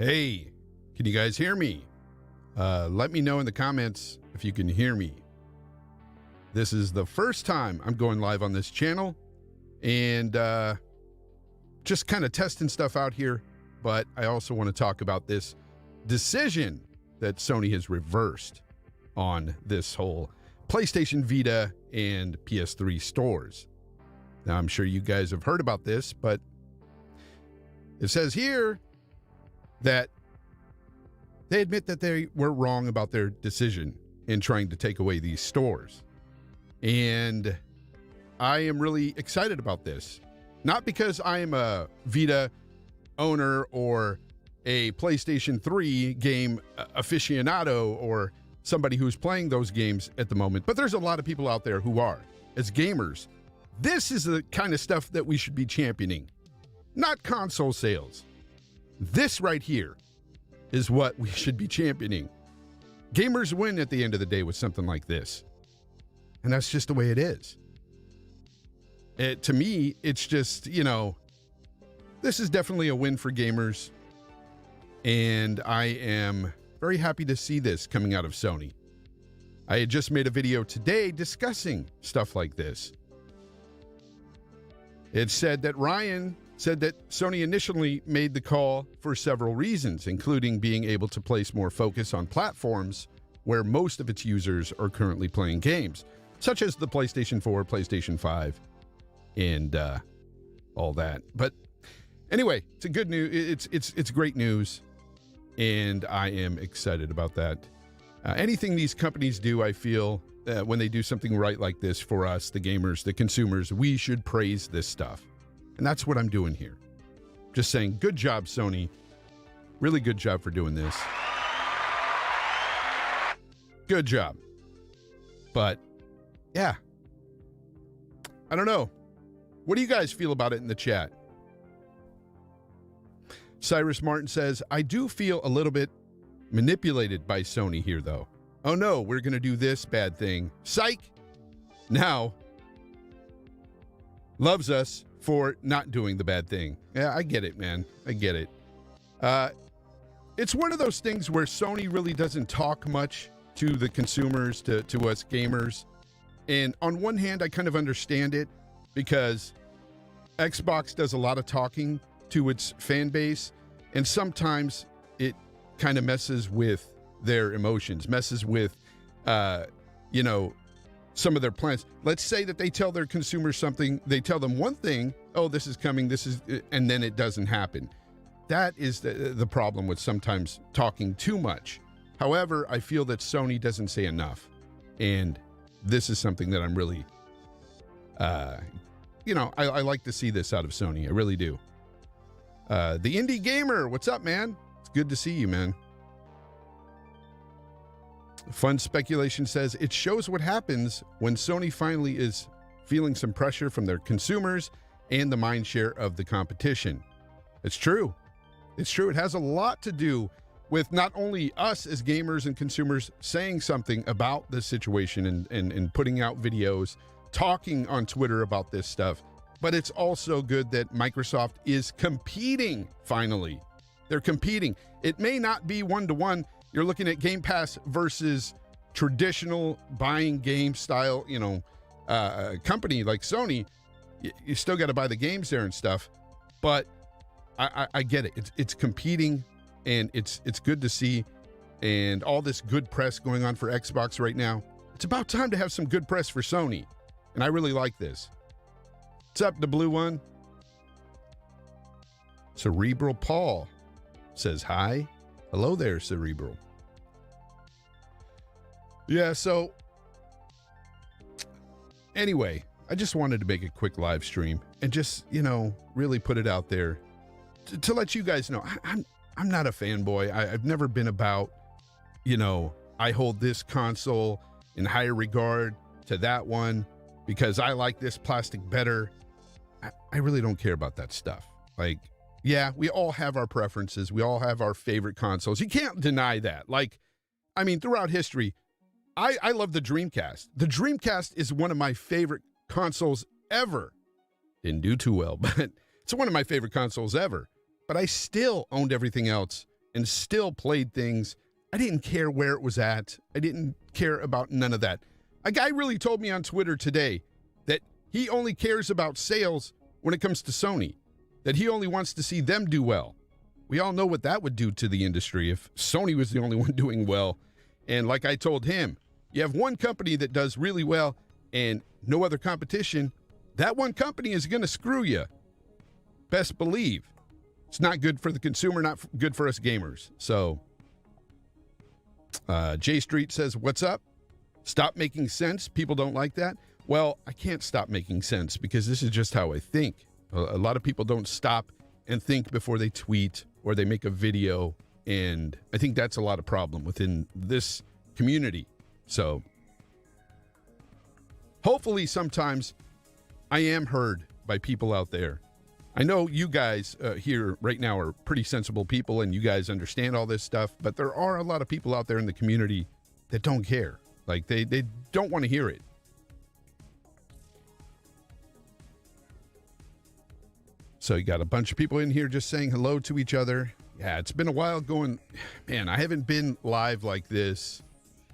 Hey, can you guys hear me? Let me know in the comments if you can hear me. This is the first time I'm going live on this channel, and just kind of testing stuff out here, but I also want to talk about this decision that Sony has reversed on this whole PlayStation Vita and PS3 stores. Now, I'm sure you guys have heard about this, but it says here that they admit that they were wrong about their decision in trying to take away these stores. And I am really excited about this. Not because I am a Vita owner or a PlayStation 3 game aficionado or somebody who's playing those games at the moment, but there's a lot of people out there who are. As gamers, this is the kind of stuff that we should be championing, not console sales. This right here is what we should be championing. Gamers win at the end of the day with something like this. And that's just the way it is. To me, it's just, this is definitely a win for gamers. And I am very happy to see this coming out of Sony. I had just made a video today discussing stuff like this. It said that Ryan said that Sony initially made the call for several reasons, including being able to place more focus on platforms where most of its users are currently playing games, such as the PlayStation 4, PlayStation 5, and all that. But anyway, it's a good news. It's great news, and I am excited about that. Anything these companies do, I feel, when they do something right like this for us, the gamers, the consumers, we should praise this stuff. And that's what I'm doing here. Just saying, good job, Sony. Really good job for doing this. Good job. But, yeah. I don't know. What do you guys feel about it in the chat? Cyrus Martin says, I do feel a little bit manipulated by Sony here, though. Oh, no, we're going to do this bad thing. Psych! Now, loves us for not doing the bad thing. Yeah, I get it, man. I get it. It's one of those things where Sony really doesn't talk much to the consumers, to us gamers. And on one hand, I kind of understand it because Xbox does a lot of talking to its fan base, and sometimes it kind of messes with their emotions, messes with, some of their plans. Let's say that they tell their consumers something, they tell them one thing, oh, this is coming, and then it doesn't happen. That is the problem with sometimes talking too much. However, I feel that Sony doesn't say enough. And this is something that I'm really, I like to see this out of Sony. I really do. The Indie Gamer, what's up, man? It's good to see you, man. Fun Speculation says, it shows what happens when Sony finally is feeling some pressure from their consumers and the mind share of the competition. It's true. It's true. It has a lot to do with not only us as gamers and consumers saying something about this situation and putting out videos, talking on Twitter about this stuff, but it's also good that Microsoft is competing finally. They're competing. It may not be one-to-one. You're looking at Game Pass versus traditional buying game style, company like Sony. You still got to buy the games there and stuff, but I get it. It's competing, and it's good to see, and all this good press going on for Xbox right now. It's about time to have some good press for Sony, and I really like this. What's up, the blue one? Cerebral Paul says hi. Hello there, Cerebral. Yeah, so anyway, I just wanted to make a quick live stream and just, really put it out there to let you guys know I'm not a fanboy. I've never been about, I hold this console in higher regard to that one because I like this plastic better. I really don't care about that stuff. Like, yeah, we all have our preferences. We all have our favorite consoles. You can't deny that. Throughout history, I love the Dreamcast. The Dreamcast is one of my favorite consoles ever. Didn't do too well, but it's one of my favorite consoles ever. But I still owned everything else and still played things. I didn't care where it was at. I didn't care about none of that. A guy really told me on Twitter today that he only cares about sales when it comes to Sony, that he only wants to see them do well. We all know what that would do to the industry if Sony was the only one doing well. And like I told him, you have one company that does really well and no other competition. That one company is going to screw you. Best believe. It's not good for the consumer, not good for us gamers. So, J Street says, what's up? Stop making sense. People don't like that. Well, I can't stop making sense because this is just how I think. A lot of people don't stop and think before they tweet or they make a video. And I think that's a lot of problem within this community. So hopefully sometimes I am heard by people out there. I know you guys here right now are pretty sensible people and you guys understand all this stuff, but there are a lot of people out there in the community that don't care. Like they don't want to hear it. So you got a bunch of people in here just saying hello to each other. Yeah, it's been a while going, man, I haven't been live like this,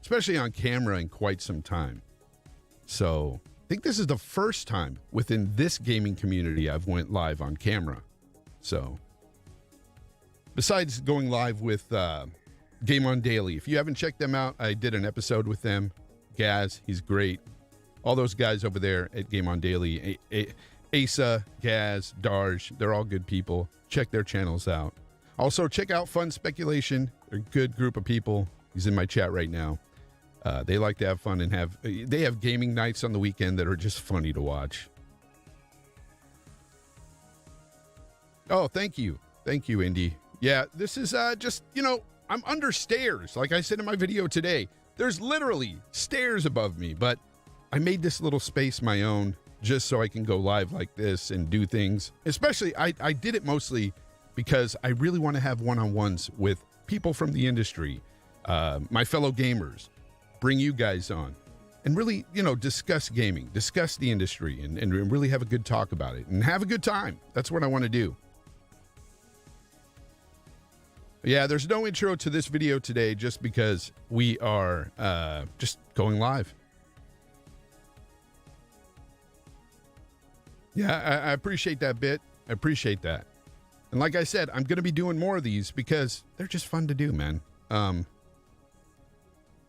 especially on camera, in quite some time. So I think this is the first time within this gaming community I've went live on camera. So besides going live with Game On Daily, if you haven't checked them out, I did an episode with them. Gaz, he's great. All those guys over there at Game On Daily, Asa, Gaz, Darj, they're all good people. Check their channels out. Also, check out Fun Speculation. They're a good group of people. He's in my chat right now. They like to have fun and they have gaming nights on the weekend that are just funny to watch. Oh, thank you. Thank you, Indy. Yeah, this is just, I'm under stairs. Like I said in my video today, there's literally stairs above me, but I made this little space my own just so I can go live like this and do things. Especially, I did it mostly because I really want to have one-on-ones with people from the industry, my fellow gamers, bring you guys on and really, discuss gaming, discuss the industry and really have a good talk about it and have a good time. That's what I want to do. Yeah, there's no intro to this video today just because we are just going live. Yeah, I appreciate that bit. I appreciate that. And like I said, I'm going to be doing more of these because they're just fun to do, man. I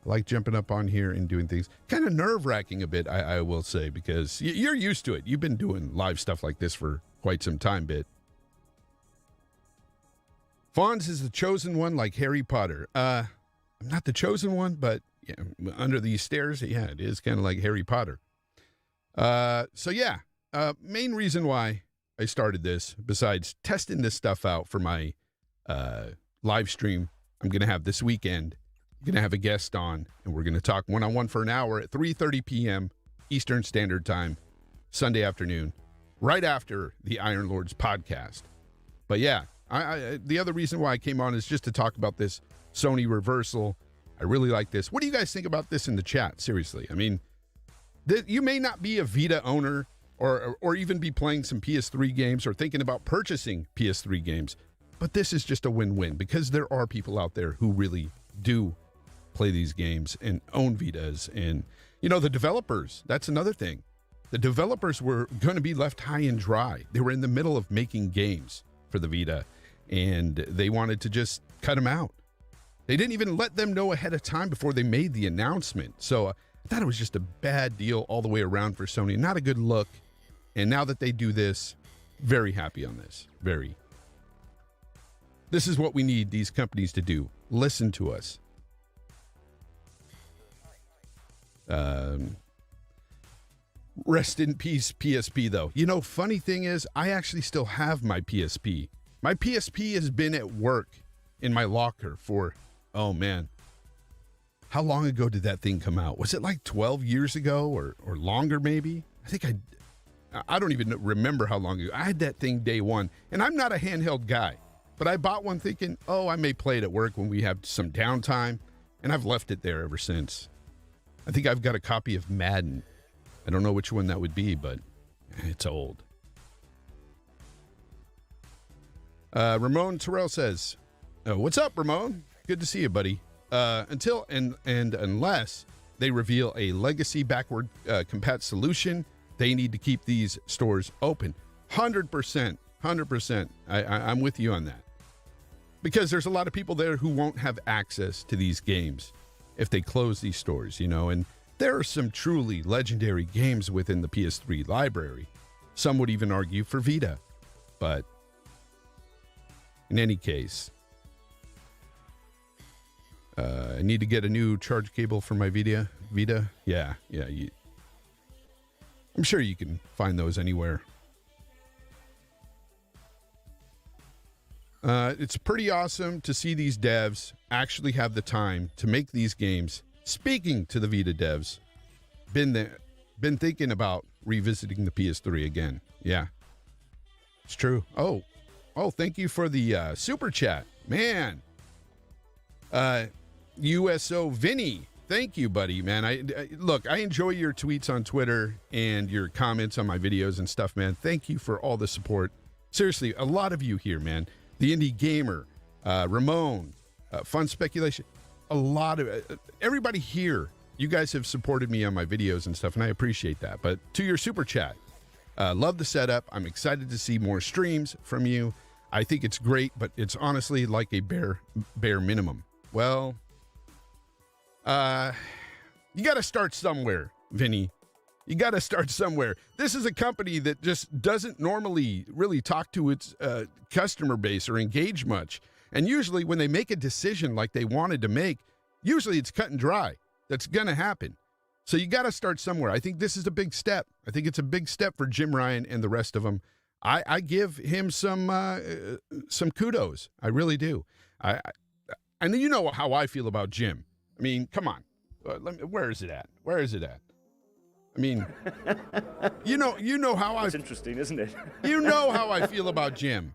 like jumping up on here and doing things. Kind of nerve-wracking a bit, I will say, because you're used to it. You've been doing live stuff like this for quite some time, Bit. Fonz is the chosen one like Harry Potter. I'm not the chosen one, but yeah, under these stairs, yeah, it is kind of like Harry Potter. So yeah, main reason why I started this, besides testing this stuff out for my live stream I'm going to have this weekend, I'm going to have a guest on, and we're going to talk one-on-one for an hour at 3:30 p.m. Eastern Standard Time, Sunday afternoon, right after the Iron Lords podcast. But yeah, the other reason why I came on is just to talk about this Sony reversal. I really like this. What do you guys think about this in the chat? Seriously, I mean, you may not be a Vita owner or even be playing some PS3 games or thinking about purchasing PS3 games, but this is just a win-win because there are people out there who really do play these games and own Vitas. And, the developers, that's another thing. The developers were going to be left high and dry. They were in the middle of making games for the Vita, and they wanted to just cut them out. They didn't even let them know ahead of time before they made the announcement. So I thought it was just a bad deal all the way around for Sony. Not a good look. And now that they do this, very happy on this. Very. This is what we need these companies to do. Listen to us. Rest in peace, PSP, though. Funny thing is, I actually still have my PSP. My PSP has been at work in my locker for, oh man, how long ago did that thing come out? Was it like 12 years ago or longer maybe? I don't even remember how long ago. I had that thing day one, and I'm not a handheld guy, but I bought one thinking, I may play it at work when we have some downtime, and I've left it there ever since. I think I've got a copy of Madden. I don't know which one that would be, but it's old. Ramon Terrell says, What's up, Ramon? Good to see you, buddy. Until and unless they reveal a legacy backward compat solution, they need to keep these stores open. 100%. I'm with you on that. Because there's a lot of people there who won't have access to these games if they close these stores, and there are some truly legendary games within the PS3 library. Some would even argue for Vita. But in any case, I need to get a new charge cable for my Vita. Yeah. I'm sure you can find those anywhere. It's pretty awesome to see these devs actually have the time to make these games. Speaking to the Vita devs, been thinking about revisiting the PS3 again. Yeah, it's true. Oh, thank you for the super chat, man. USO Vinny, thank you, buddy, man. I enjoy your tweets on Twitter and your comments on my videos and stuff, man. Thank you for all the support. Seriously, a lot of you here, man. The Indie Gamer, Ramon, Fun Speculation, a lot of everybody here. You guys have supported me on my videos and stuff, and I appreciate that. But to your super chat, love the setup. I'm excited to see more streams from you. I think it's great, but it's honestly like a bare minimum. Well, you got to start somewhere, Vinny. You got to start somewhere. This is a company that just doesn't normally really talk to its customer base or engage much. And usually when they make a decision like they wanted to make, usually it's cut and dry. That's going to happen. So you got to start somewhere. I think this is a big step. I think it's a big step for Jim Ryan and the rest of them. I give him some kudos. I really do. And you know how I feel about Jim. I mean, come on. Where is it at? I mean, you know how It's interesting, isn't it? You know how I feel about Jim,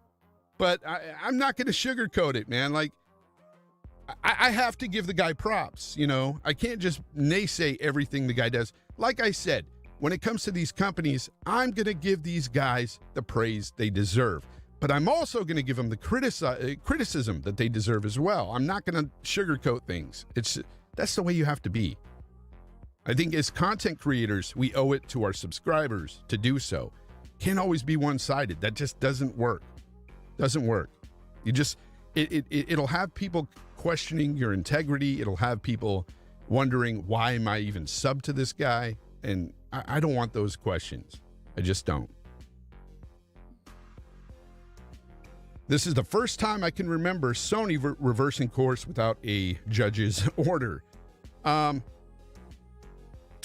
but I'm not going to sugarcoat it, man. Like, I have to give the guy props, I can't just naysay everything the guy does. Like I said, when it comes to these companies, I'm going to give these guys the praise they deserve, but I'm also going to give them the criticism that they deserve as well. I'm not going to sugarcoat things. That's the way you have to be. I think as content creators, we owe it to our subscribers to do so. Can't always be one-sided. That just doesn't work. It'll have people questioning your integrity. It'll have people wondering, why am I even sub to this guy? And I don't want those questions. I just don't. This is the first time I can remember Sony reversing course without a judge's order. To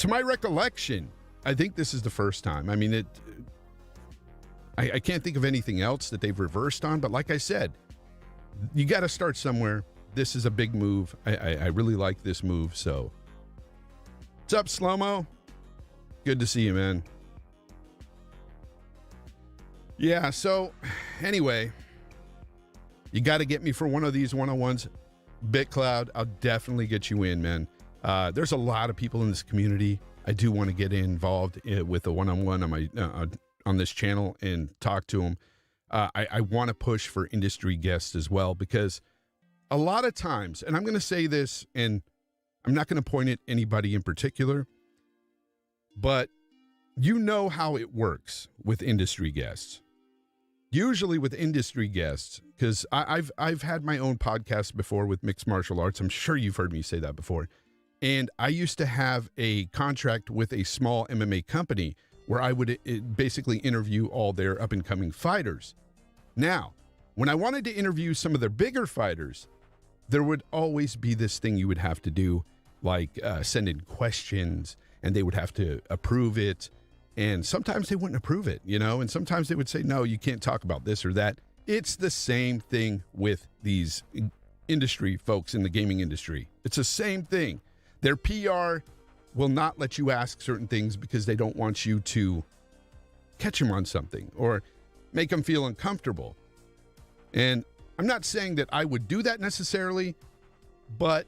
my recollection, I think this is the first time. I mean, I can't think of anything else that they've reversed on, but like I said, you got to start somewhere. This is a big move. I really like this move. So, what's up, Slow-Mo? Good to see you, man. Yeah, so anyway, you got to get me for one of these one-on-ones. BitCloud, I'll definitely get you in, man. There's a lot of people in this community. I do want to get involved with a one-on-one on my on this channel and talk to them. I want to push for industry guests as well, because a lot of times, and I'm going to say this, and I'm not going to point at anybody in particular, but you know how it works with industry guests. Usually with industry guests, because I've had my own podcast before with mixed martial arts. I'm sure you've heard me say that before. And I used to have a contract with a small MMA company where I would basically interview all their up-and-coming fighters. Now, when I wanted to interview some of their bigger fighters, there would always be this thing you would have to do, like send in questions, and they would have to approve it. And sometimes they wouldn't approve it, and sometimes they would say, no, you can't talk about this or that. It's the same thing with these industry folks in the gaming industry. It's the same thing. Their PR will not let you ask certain things because they don't want you to catch them on something or make them feel uncomfortable. And I'm not saying that I would do that necessarily, but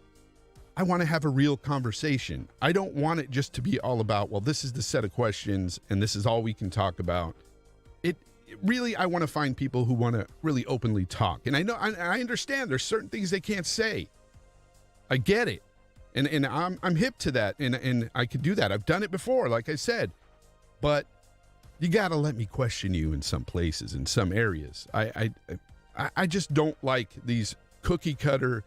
I want to have a real conversation. I don't want it just to be all about, well, this is the set of questions and this is all we can talk about. really, I want to find people who want to really openly talk. And I know, I understand there's certain things they can't say. I get it. And I'm hip to that. And I could do that. I've done it before, like I said. But you got to let me question you in some places, in some areas. I just don't like these cookie cutter,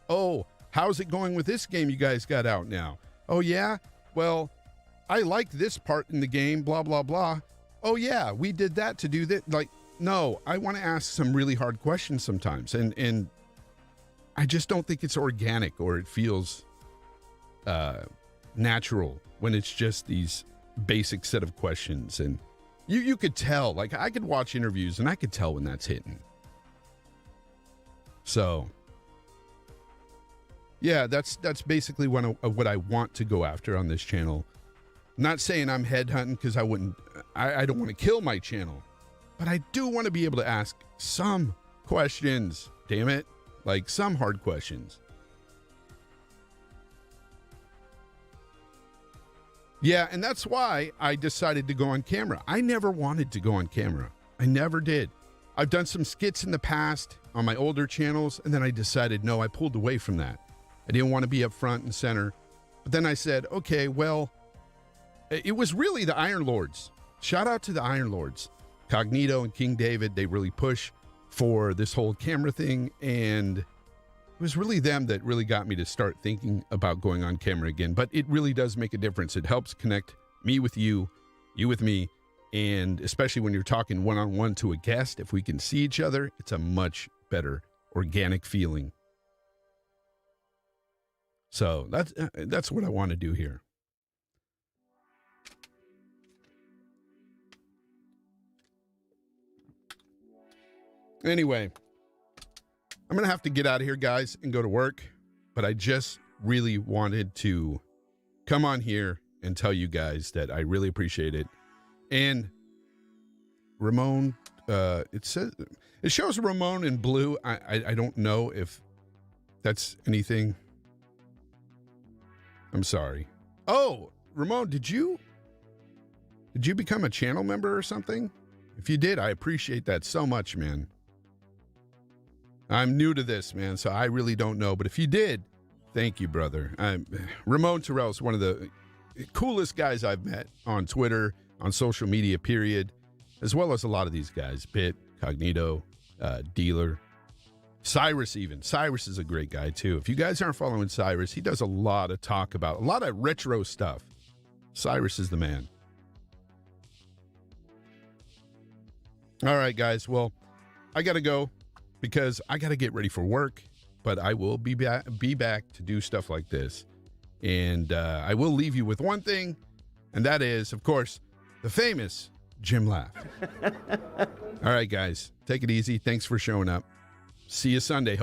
oh, how's it going with this game you guys got out now? Oh, yeah? Well, I like this part in the game, blah, blah, blah. Oh, yeah, we did that to do that. Like, no, I want to ask some really hard questions sometimes. And I just don't think it's organic or it feels natural when it's just these basic set of questions. And you could tell, like I could watch interviews and I could tell when that's hitting. So, yeah, that's basically what I want to go after on this channel. Not saying I'm headhunting because I don't want to kill my channel, but I do want to be able to ask some questions, damn it, like some hard questions. Yeah, and that's why I decided to go on camera. I never wanted to go on camera. I never did. I've done some skits in the past on my older channels, and then I decided, no, I pulled away from that. I didn't want to be up front and center. But then I said, okay, well, it was really the Iron Lords. Shout out to the Iron Lords. Cognito and King David, they really push for this whole camera thing, and it was really them that really got me to start thinking about going on camera again. But it really does make a difference. It helps connect me with you, you with me, and especially when you're talking one-on-one to a guest, if we can see each other, it's a much better organic feeling. So that's what I want to do here. Anyway, I'm going to have to get out of here, guys, and go to work. But I just really wanted to come on here and tell you guys that I really appreciate it. And Ramon, it shows Ramon in blue. I don't know if that's anything. I'm sorry. Oh, Ramon, did you become a channel member or something? If you did, I appreciate that so much, man. I'm new to this, man, so I really don't know. But if you did, thank you, brother. Ramon Terrell is one of the coolest guys I've met on Twitter, on social media, period, as well as a lot of these guys. Bit, Cognito, Dealer, Cyrus even. Cyrus is a great guy, too. If you guys aren't following Cyrus, he does a lot of talk about, a lot of retro stuff. Cyrus is the man. All right, guys. Well, I got to go because I got to get ready for work, but I will be back to do stuff like this. And I will leave you with one thing, and that is, of course, the famous Jim Laugh. All right, guys, take it easy. Thanks for showing up. See you Sunday.